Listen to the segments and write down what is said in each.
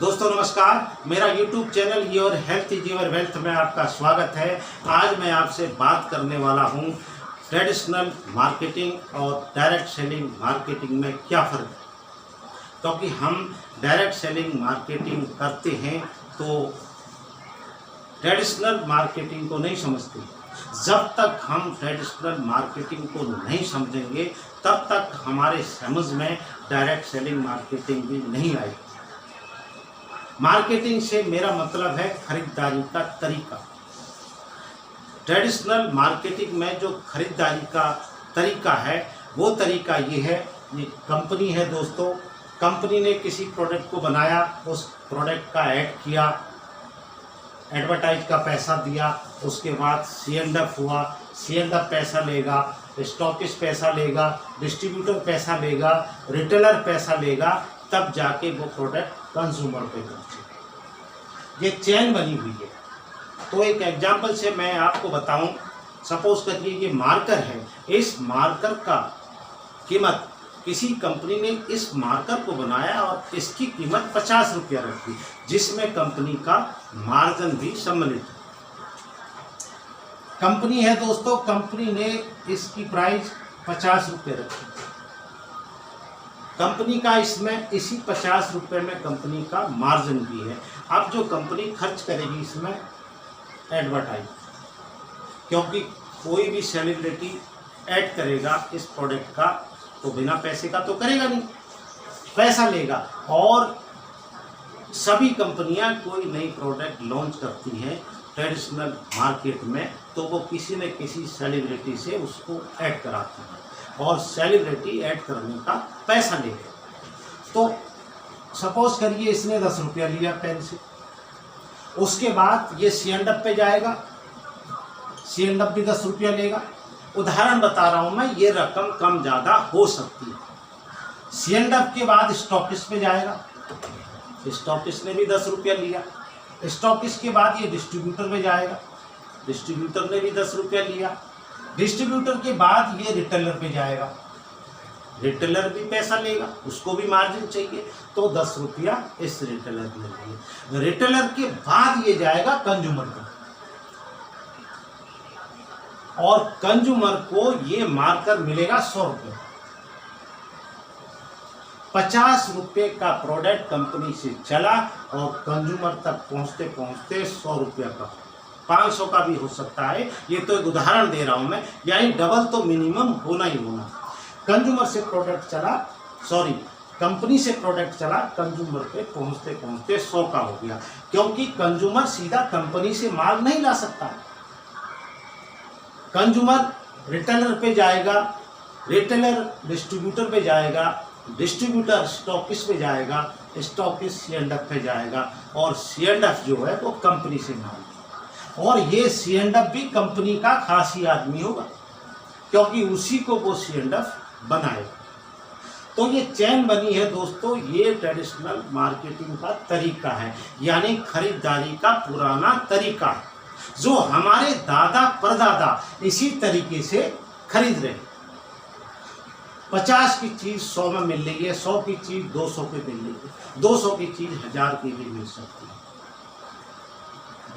दोस्तों नमस्कार, मेरा YouTube channel your health is your wealth में आपका स्वागत है। आज मैं आपसे बात करने वाला हूँ ट्रेडिशनल मार्केटिंग और डायरेक्ट सेलिंग मार्केटिंग में क्या फ़र्क है। क्योंकि हम डायरेक्ट सेलिंग मार्केटिंग करते हैं तो ट्रेडिशनल मार्केटिंग को नहीं समझते। जब तक हम ट्रेडिशनल मार्केटिंग को नहीं समझेंगे तब तक हमारे समझ में डायरेक्ट सेलिंग मार्केटिंग भी नहीं आएगी। मार्केटिंग से मेरा मतलब है खरीदारी का तरीका। ट्रेडिशनल मार्केटिंग में जो खरीदारी का तरीका है वो तरीका ये है, ये कंपनी है दोस्तों, कंपनी ने किसी प्रोडक्ट को बनाया, उस प्रोडक्ट का ऐड किया, एडवर्टाइज का पैसा दिया, उसके बाद C&F हुआ, C&F पैसा लेगा, स्टॉकिस्ट पैसा लेगा, डिस्ट्रीब्यूटर पैसा लेगा, रिटेलर पैसा लेगा, तब जाके वो प्रोडक्ट कंज्यूमर पे पहुंचे। ये चेन बनी हुई है। तो एक एग्जांपल से मैं आपको बताऊं, सपोज करिए ये मार्कर है, इस मार्कर का कीमत किसी कंपनी ने इस मार्कर को बनाया और इसकी कीमत 50 रुपया रखी, जिसमें कंपनी का मार्जिन भी सम्मिलित है। कंपनी है दोस्तों, कंपनी ने इसकी प्राइस 50 रुपये रखी। कंपनी का इसमें इसी 50 रुपये में कंपनी का मार्जिन भी है। अब जो कंपनी खर्च करेगी इसमें एडवर्टाइज, क्योंकि कोई भी सेलिब्रिटी ऐड करेगा इस प्रोडक्ट का तो बिना पैसे का तो करेगा नहीं, पैसा लेगा। और सभी कंपनियां कोई नई प्रोडक्ट लॉन्च करती हैं ट्रेडिशनल मार्केट में तो वो किसी न किसी सेलिब्रिटी से उसको ऐड कराती है और सेलिब्रिटी ऐड करने का पैसा लेगा। तो सपोज करिए इसने 10 रुपया लिया पेन से, उसके बाद ये C&F पे जाएगा, C&F भी 10 रुपया लेगा। उदाहरण बता रहा हूँ मैं, ये रकम कम ज़्यादा हो सकती है। C&F के बाद स्टॉकिस्ट पे जाएगा, स्टॉकिस्ट ने भी 10 रुपया लिया। स्टॉकिस्ट के बाद ये डिस्ट्रीब्यूटर में जाएगा, डिस्ट्रीब्यूटर ने भी 10 रुपया लिया। डिस्ट्रीब्यूटर के बाद ये रिटेलर पे जाएगा, रिटेलर भी पैसा लेगा, उसको भी मार्जिन चाहिए, तो 10 रुपया इस रिटेलर ने लिए। रिटेलर के बाद ये जाएगा कंज्यूमर को, और कंज्यूमर को ये मार्कर मिलेगा 100 रुपये। 50 रुपये का प्रोडक्ट कंपनी से चला और कंज्यूमर तक पहुंचते पहुंचते 100 रुपये का, 500 का भी हो सकता है। ये तो एक उदाहरण दे रहा हूं मैं, यानी डबल तो मिनिमम होना ही होना। कंज्यूमर से प्रोडक्ट चला, कंपनी से प्रोडक्ट चला, कंज्यूमर पे पहुंचते पहुंचते 100 का हो गया, क्योंकि कंज्यूमर सीधा कंपनी से माल नहीं ला सकता। कंज्यूमर रिटेलर पे जाएगा, रिटेलर डिस्ट्रीब्यूटर पे जाएगा, डिस्ट्रीब्यूटर स्टॉकिस्ट पे जाएगा, स्टॉकिस्ट C&F पे जाएगा, और C&F जो है वो कंपनी से माल, और ये C&F भी कंपनी का खास ही आदमी होगा, क्योंकि उसी को वो C&F बनाएगा। तो ये चेन बनी है दोस्तों। ये ट्रेडिशनल मार्केटिंग का तरीका है, यानी खरीदारी का पुराना तरीका, जो हमारे दादा परदादा इसी तरीके से खरीद रहे हैं। 50 की चीज़ 100 में मिल रही है, 100 की चीज़ 200 पे मिल रही है, 200 की चीज़ 1000 की भी मिल सकती है।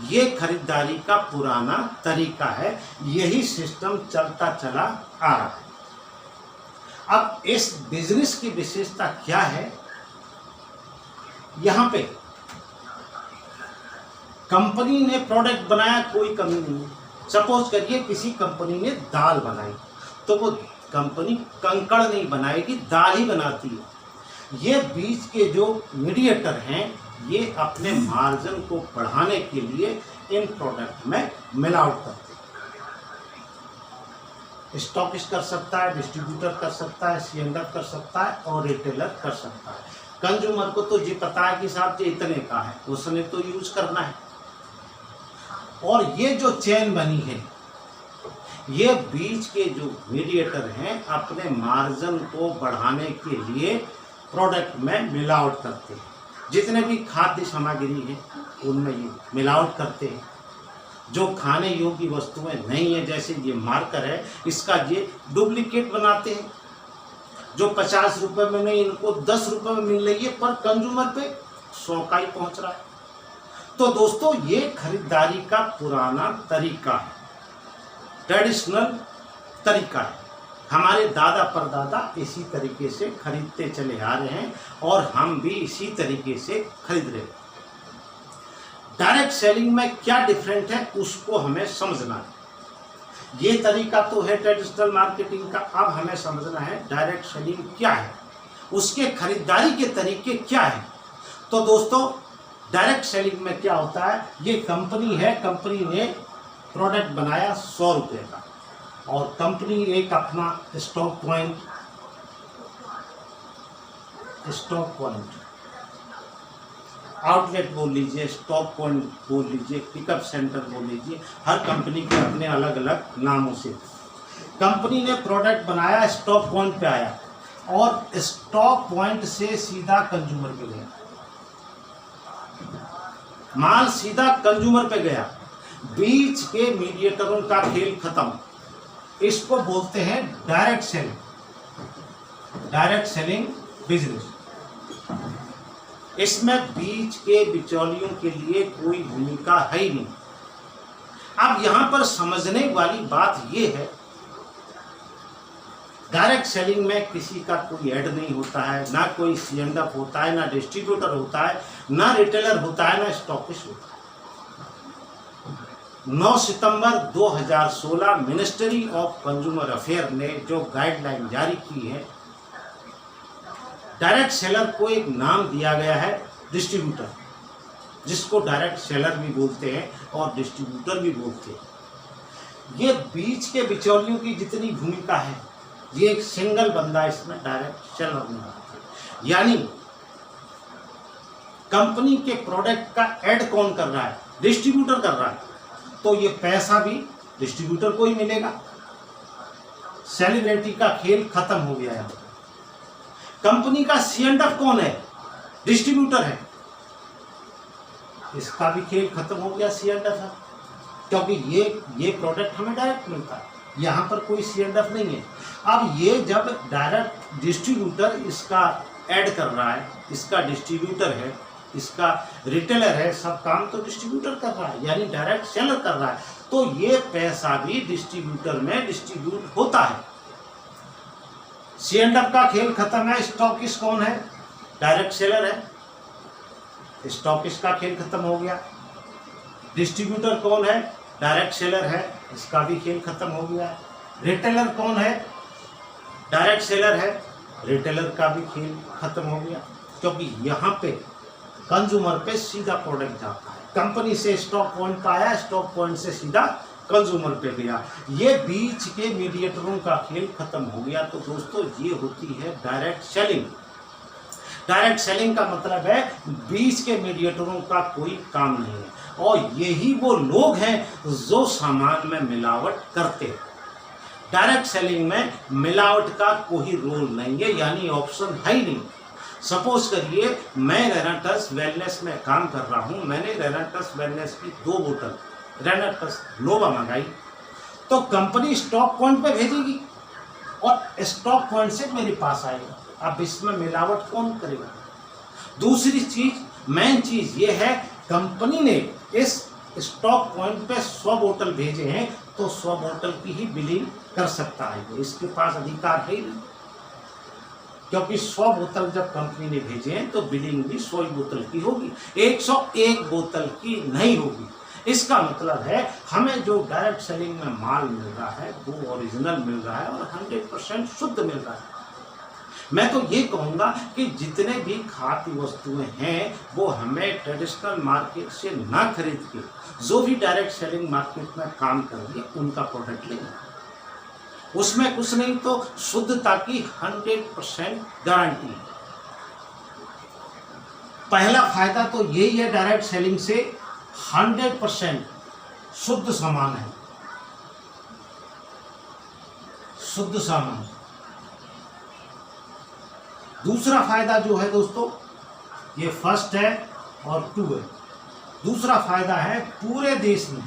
ये खरीदारी का पुराना तरीका है, यही सिस्टम चलता चला आ रहा है। अब इस बिजनेस की विशेषता क्या है, यहाँ पे कंपनी ने प्रोडक्ट बनाया, कोई कमी नहीं है। सपोज करिए किसी कंपनी ने दाल बनाई, तो वो कंपनी कंकड़ नहीं बनाएगी, दाल ही बनाती है। ये बीच के जो मीडिएटर हैं, ये अपने मार्जिन को बढ़ाने के लिए इन प्रोडक्ट में मिलावट करते हैं। स्टॉकिस्ट कर सकता है, डिस्ट्रीब्यूटर कर सकता है, C&F कर सकता है, और रिटेलर कर सकता है। कंज्यूमर को तो ये पता है कि साहब ये इतने का है, उसने तो यूज करना है। और ये जो चेन बनी है, ये बीच के जो मीडिएटर हैं अपने मार्जिन को बढ़ाने के लिए प्रोडक्ट में मिलावट करते हैं। जितने भी खाद्य सामग्री है उनमें ये मिलावट करते हैं। जो खाने योग्य वस्तुएं नहीं है, जैसे ये मार्कर है, इसका ये डुप्लीकेट बनाते हैं। जो 50 रुपये में नहीं, इनको 10 रुपये में मिल रही है, पर कंज्यूमर पे 100 का ही पहुंच रहा है। तो दोस्तों ये खरीदारी का पुराना तरीका है, ट्रेडिशनल तरीका है। हमारे दादा परदादा इसी तरीके से खरीदते चले आ रहे हैं और हम भी इसी तरीके से खरीद रहे हैं। डायरेक्ट सेलिंग में क्या डिफरेंट है उसको हमें समझना है। ये तरीका तो है ट्रेडिशनल मार्केटिंग का, अब हमें समझना है डायरेक्ट सेलिंग क्या है, उसके खरीदारी के तरीके क्या है। तो दोस्तों डायरेक्ट सेलिंग में क्या होता है, ये कंपनी है, कंपनी ने प्रोडक्ट बनाया 100 रुपये का और कंपनी एक अपना स्टॉक पॉइंट आउटलेट बोल लीजिए, स्टॉक पॉइंट बोल लीजिए, पिकअप सेंटर बोल लीजिए, हर कंपनी के अपने अलग अलग नामों से। कंपनी ने प्रोडक्ट बनाया, स्टॉक पॉइंट पे आया और स्टॉक पॉइंट से सीधा कंज्यूमर पे गया, माल सीधा कंज्यूमर पे गया, बीच के मीडिएटरों का खेल खत्म। इसको बोलते हैं direct selling, direct selling business. इसमें बीच के बिचौलियों के लिए कोई भूमिका है ही नहीं। अब यहां पर समझने वाली बात यह है, डायरेक्ट सेलिंग में किसी का कोई ऐड नहीं होता है, ना कोई C&F होता है, ना डिस्ट्रीब्यूटर होता है, ना रिटेलर होता है, ना स्टॉकिस्ट होता है। 9 सितंबर 2016 मिनिस्ट्री ऑफ कंज्यूमर अफेयर ने जो गाइडलाइन जारी की है, डायरेक्ट सेलर को एक नाम दिया गया है डिस्ट्रीब्यूटर, जिसको डायरेक्ट सेलर भी बोलते हैं और डिस्ट्रीब्यूटर भी बोलते हैं। ये बीच के बिचौलियों की जितनी भूमिका है, ये एक सिंगल बंदा इसमें डायरेक्ट सेलर में आता है। यानी कंपनी के प्रोडक्ट का ऐड कौन कर रहा है, डिस्ट्रीब्यूटर कर रहा है, तो ये पैसा भी डिस्ट्रीब्यूटर को ही मिलेगा। सेलिब्रिटी का खेल खत्म हो गया है। कंपनी का C&F कौन है, डिस्ट्रीब्यूटर है, इसका भी खेल खत्म हो गया, C&F है, क्योंकि ये प्रोडक्ट हमें डायरेक्ट मिलता है, यहाँ पर कोई C&F नहीं है। अब ये जब डायरेक्ट डिस्ट्रीब्यूटर इसका ऐड कर रहा है, इसका डिस्ट्रीब्यूटर है, इसका रिटेलर है, सब काम तो डिस्ट्रीब्यूटर कर रहा है, यानी डायरेक्ट सेलर कर रहा है, तो ये पैसा भी डिस्ट्रीब्यूटर में डिस्ट्रीब्यूट होता है। C&F का खेल खत्म है। स्टॉकिस्ट कौन है, डायरेक्ट सेलर है, स्टॉकिस्ट का खेल खत्म हो गया। डिस्ट्रीब्यूटर कौन है, डायरेक्ट सेलर है, इसका भी खेल खत्म हो गया। रिटेलर कौन है, डायरेक्ट सेलर है, रिटेलर का भी खेल खत्म हो गया, क्योंकि यहाँ पे कंज्यूमर पे सीधा प्रोडक्ट जाता है। कंपनी से स्टॉक पॉइंट पर आया, स्टॉक पॉइंट से सीधा कंज्यूमर पे गया, ये बीच के मीडिएटरों का खेल खत्म हो गया। तो दोस्तों ये होती है डायरेक्ट सेलिंग। डायरेक्ट सेलिंग का मतलब है बीच के मीडिएटरों का कोई काम नहीं है, और यही वो लोग हैं जो सामान में मिलावट करते हैं। डायरेक्ट सेलिंग में मिलावट का कोई रोल नहीं है, यानी ऑप्शन है ही नहीं। सपोज करिए मैं रेनाटस वेलनेस में काम कर रहा हूं, मैंने रेनाटस वेलनेस की 2 बोतल रेनाटस नोवा मंगाई, तो कंपनी स्टॉक पॉइंट पे भेजेगी और स्टॉक पॉइंट से मेरे पास आएगा। अब इसमें मिलावट कौन करेगा? दूसरी चीज, मेन चीज ये है, कंपनी ने इस स्टॉक पॉइंट पे 100 बोतल भेजे हैं, तो 100 बोतल की ही बिलिंग कर सकता है, इसके पास अधिकार है ही नहीं, क्योंकि 100 बोतल जब कंपनी ने भेजे हैं तो बिलिंग भी 100 बोतल की होगी, 101 बोतल की नहीं होगी। इसका मतलब है हमें जो डायरेक्ट सेलिंग में माल मिल रहा है वो ओरिजिनल मिल रहा है और 100% शुद्ध मिल रहा है। मैं तो ये कहूँगा कि जितने भी खाद्य वस्तुएं हैं वो हमें ट्रेडिशनल मार्केट से ना खरीद के जो भी डायरेक्ट सेलिंग मार्केट में काम कर रही है उनका प्रोडक्ट लें। उसमें कुछ नहीं तो शुद्धता की 100% गारंटी है। पहला फायदा तो यही है डायरेक्ट सेलिंग से, 100% शुद्ध सामान है, शुद्ध सामान। दूसरा फायदा जो है दोस्तों, ये फर्स्ट है और 2 है। दूसरा फायदा है पूरे देश में,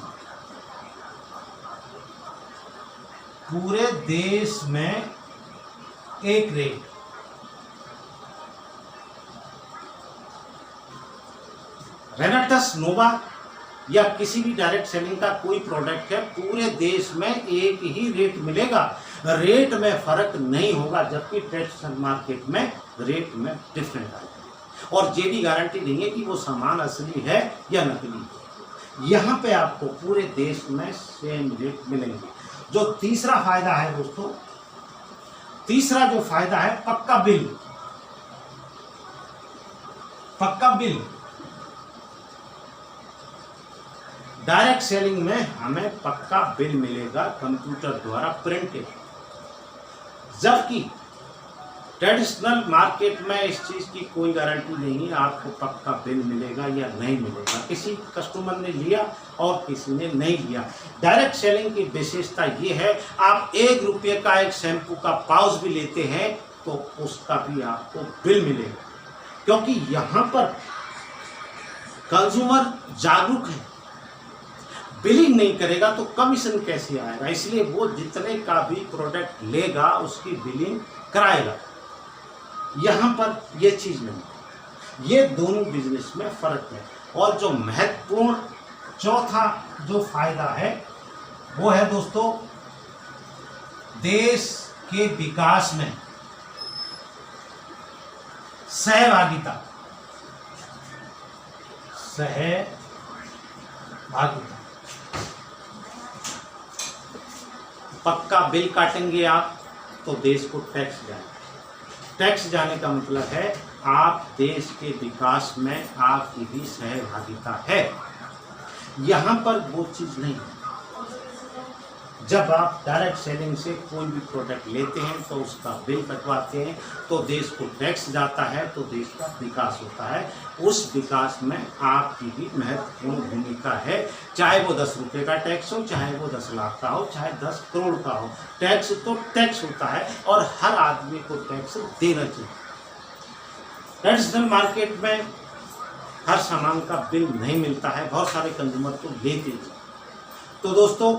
पूरे देश में एक रेट। रेनाटस नोवा या किसी भी डायरेक्ट सेलिंग का कोई प्रोडक्ट है, पूरे देश में एक ही रेट मिलेगा, रेट में फर्क नहीं होगा, जबकि ट्रेडिशनल मार्केट में रेट में डिफरेंट आएगा और ये भी गारंटी नहीं है कि वो सामान असली है या नकली है। यहाँ पे आपको पूरे देश में सेम रेट मिलेंगे। जो तीसरा फायदा है दोस्तों, तीसरा जो फायदा है पक्का बिल। पक्का बिल डायरेक्ट सेलिंग में हमें पक्का बिल मिलेगा कंप्यूटर द्वारा प्रिंटेड, जबकि ट्रेडिशनल मार्केट में इस चीज़ की कोई गारंटी नहीं है आपको पक्का बिल मिलेगा या नहीं मिलेगा। किसी कस्टमर ने लिया और किसी ने नहीं लिया। डायरेक्ट सेलिंग की विशेषता ये है, आप 1 रुपये का एक शैम्पू का पाउच भी लेते हैं तो उसका भी आपको बिल मिलेगा, क्योंकि यहाँ पर कंज्यूमर जागरूक है। बिलिंग नहीं करेगा तो कमीशन कैसे आएगा, इसलिए वो जितने का भी प्रोडक्ट लेगा उसकी बिलिंग कराएगा। यहाँ पर ये चीज़ नहीं, ये दोनों बिजनेस में फ़र्क है। और जो महत्वपूर्ण चौथा जो फायदा है वो है दोस्तों, देश के विकास में सहभागिता। पक्का बिल काटेंगे आप तो देश को टैक्स जाएगा। टैक्स जाने का मतलब है आप देश के विकास में आपकी भी सहभागिता है। यहाँ पर वो चीज़ नहीं है। जब आप डायरेक्ट सेलिंग से कोई भी प्रोडक्ट लेते हैं तो उसका बिल कटवाते हैं तो देश को टैक्स जाता है, तो देश का विकास होता है। उस विकास में आपकी भी महत्वपूर्ण भूमिका है, चाहे वो 10 रुपये का टैक्स हो, चाहे वो 10 लाख का हो, चाहे 10 करोड़ का हो। टैक्स तो टैक्स होता है और हर आदमी को टैक्स देना चाहिए। ट्रेडिशनल मार्केट में हर सामान का बिल नहीं मिलता है, बहुत सारे कंज्यूमर तो लेते हैं। तो दोस्तों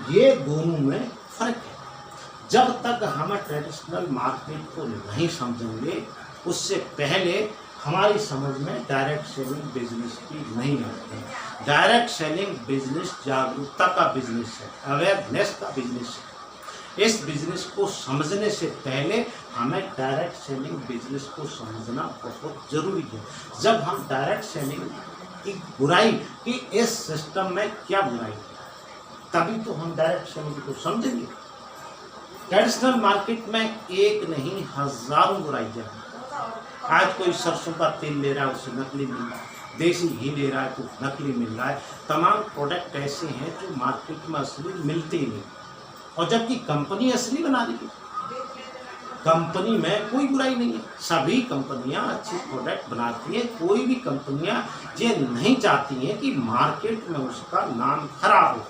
ये दोनों में फ़र्क है। जब तक हम ट्रेडिशनल मार्केट को नहीं समझेंगे, उससे पहले हमारी समझ में डायरेक्ट सेलिंग बिजनेस की नहीं आती है। डायरेक्ट सेलिंग बिजनेस जागरूकता का बिजनेस है, अवेयरनेस का बिजनेस है। इस बिजनेस को समझने से पहले हमें डायरेक्ट सेलिंग बिजनेस को समझना बहुत ज़रूरी है। जब हम डायरेक्ट सेलिंग की बुराई कि इस सिस्टम में क्या बुराई है, तभी तो हम डायरेक्ट सेलिंग को समझेंगे। ट्रेडिशनल मार्केट में एक नहीं हज़ारों बुराइयाँ हैं। आज कोई सरसों का तेल ले रहा है उससे नकली मिल रहा है, देसी घी ले रहा है तो नकली मिल रहा है। तमाम प्रोडक्ट ऐसे हैं जो मार्केट में असली मिलते ही नहीं, और जबकि कंपनी असली बना रही है। कंपनी में कोई बुराई नहीं है, सभी कंपनियां अच्छी प्रोडक्ट बनाती हैं। कोई भी कंपनियां ये नहीं चाहती हैं कि मार्केट में उसका नाम खराब हो,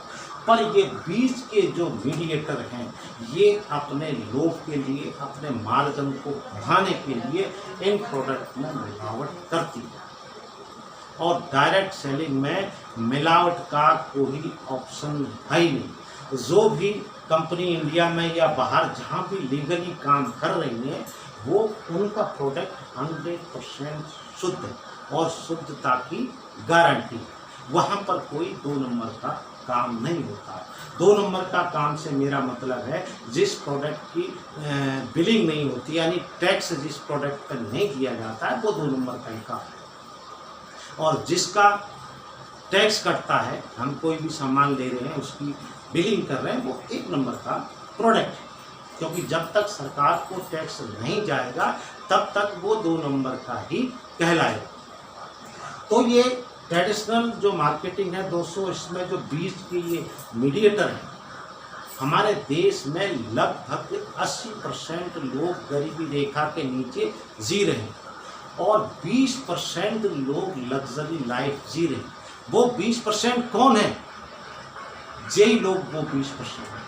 पर ये बीच के जो मीडिएटर हैं ये अपने लोभ के लिए, अपने मार्जिन को बढ़ाने के लिए इन प्रोडक्ट में मिलावट करती है। और डायरेक्ट सेलिंग में मिलावट का कोई ऑप्शन है ही नहीं। जो भी कंपनी इंडिया में या बाहर जहाँ भी लीगली काम कर रही है, वो उनका प्रोडक्ट 100% शुद्ध है और शुद्धता की गारंटी है। वहाँ पर कोई 2 नंबर का काम नहीं होता है। 2 नंबर का काम से मेरा मतलब है जिस प्रोडक्ट की बिलिंग नहीं होती, यानी टैक्स जिस प्रोडक्ट पर नहीं दिया जाता है, वो 2 नंबर का ही काम है। और जिसका टैक्स कटता है, हम कोई भी सामान ले रहे हैं उसकी बिलिंग कर रहे हैं, वो 1 नंबर का प्रोडक्ट है। क्योंकि जब तक सरकार को टैक्स नहीं जाएगा तब तक वो 2 नंबर का ही कहलाएगा। तो ये ट्रेडिशनल जो मार्केटिंग है दोस्तों, इसमें जो बीच के ये मीडिएटर हैं, हमारे देश में लगभग 80% लोग गरीबी रेखा के नीचे जी रहे हैं और 20% लोग लग्जरी लाइफ जी रहे हैं। वो 20% कौन है? यही लोग वो 20% है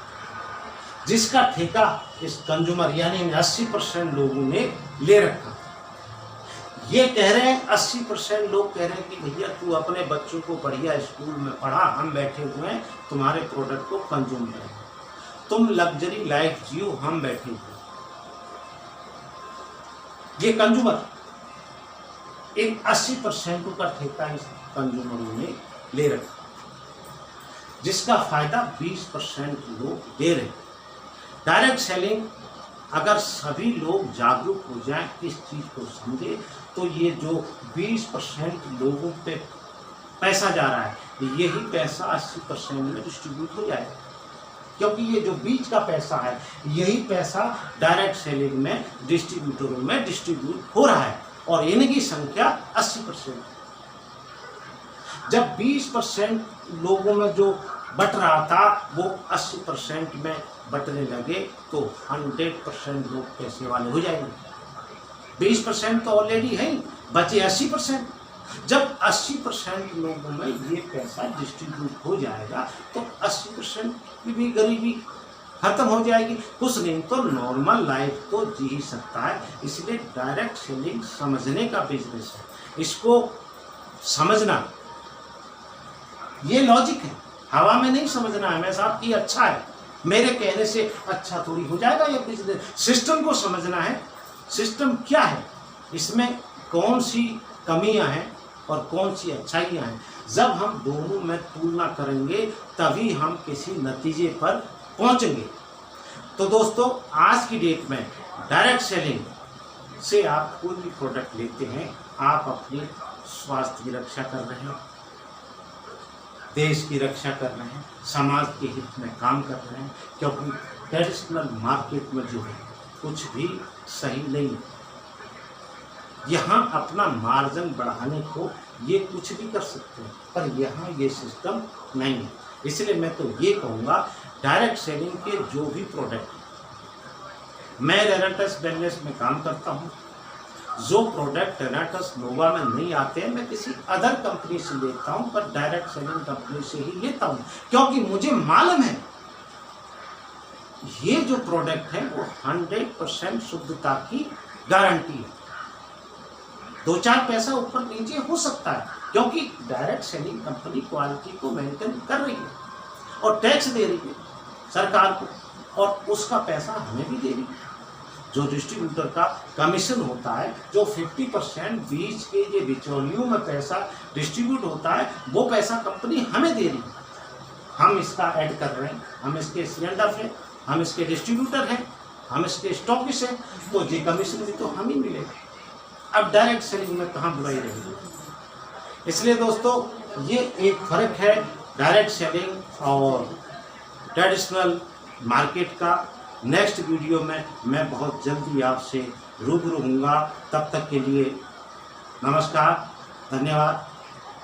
जिसका ठेका इस कंज्यूमर यानी 80% लोगों ने ले रखा। ये कह रहे हैं 80% लोग कह रहे हैं कि भैया तू अपने बच्चों को बढ़िया स्कूल में पढ़ा, हम बैठे हुए हैं तुम्हारे प्रोडक्ट को कंज्यूम करें, तुम लग्जरी लाइफ जियो, हम बैठे हुए। ये कंज्यूमर एक 80% का ठेका इस कंज्यूमरों ने ले रखा, जिसका फायदा 20% लोग दे रहे। डायरेक्ट सेलिंग, अगर सभी लोग जागरूक हो जाएं, इस चीज को समझे, तो ये जो 20% लोगों पे पैसा जा रहा है, यही पैसा 80% में डिस्ट्रीब्यूट हो जाएगा, क्योंकि ये जो बीच का पैसा है, यही पैसा डायरेक्ट सेलिंग में डिस्ट्रीब्यूटरों में डिस्ट्रीब्यूट हो रहा है, और इनकी संख्या 80%। जब 20% लोगों में जो बट रहा था वो 80% में बटने लगे, तो 100% लोग पैसे वाले हो जाएंगे। 20% तो ऑलरेडी है, बचे 80%। जब 80% लोगों में ये पैसा डिस्ट्रीब्यूट हो जाएगा, तो 80% की भी गरीबी खत्म हो जाएगी। कुछ नहीं तो नॉर्मल लाइफ तो जी ही सकता है। इसलिए डायरेक्ट सेलिंग समझने का बिजनेस है, इसको समझना, ये लॉजिक है, हवा में नहीं समझना है। मैं साहब कि अच्छा है, मेरे कहने से अच्छा थोड़ी हो जाएगा ये बिजनेस। सिस्टम को समझना है, सिस्टम क्या है, इसमें कौन सी कमियां हैं और कौन सी अच्छाइयां हैं। जब हम दोनों में तुलना करेंगे तभी हम किसी नतीजे पर पहुंचेंगे। तो दोस्तों, आज की डेट में डायरेक्ट सेलिंग से आप कोई भी प्रोडक्ट लेते हैं, आप अपने स्वास्थ्य की रक्षा कर रहे हैं, देश की रक्षा कर रहे हैं, समाज के हित में काम कर रहे हैं, क्योंकि ट्रेडिशनल मार्केट में जो है कुछ भी सही नहीं है। यहाँ अपना मार्जिन बढ़ाने को ये कुछ भी कर सकते हैं, पर यहाँ ये सिस्टम नहीं है। इसलिए मैं तो ये कहूँगा, डायरेक्ट सेलिंग के जो भी प्रोडक्ट, मैं रेनाटस वेलनेस में काम करता हूँ, जो प्रोडक्ट रेनाटस नोवा में नहीं आते हैं मैं किसी अदर कंपनी से लेता हूँ, पर डायरेक्ट सेलिंग कंपनी से ही लेता हूँ, क्योंकि मुझे मालूम है ये जो प्रोडक्ट है वो 100% शुद्धता की गारंटी है। 2-4 पैसा ऊपर नीचे हो सकता है, क्योंकि डायरेक्ट सेलिंग कंपनी क्वालिटी को मेंटेन कर रही है और टैक्स दे रही है सरकार को, और उसका पैसा हमें भी दे रही है। जो डिस्ट्रीब्यूटर का कमीशन होता है, जो 50% बीच के ये बिचौलियों में पैसा डिस्ट्रीब्यूट होता है, वो पैसा कंपनी हमें दे रही है। हम इसका ऐड कर रहे हैं, हम इसके सिलेंडर हैं, हम इसके डिस्ट्रीब्यूटर हैं, हम इसके स्टॉकिस्ट हैं, तो ये कमीशन भी तो हम ही मिलेगा। अब डायरेक्ट सेलिंग में कहाँ बुराई रहेगी। इसलिए दोस्तों, ये एक फ़र्क है डायरेक्ट सेलिंग और ट्रेडिशनल मार्केट का। नेक्स्ट वीडियो में मैं बहुत जल्दी आपसे रूबरू होऊंगा। तब तक के लिए नमस्कार, धन्यवाद।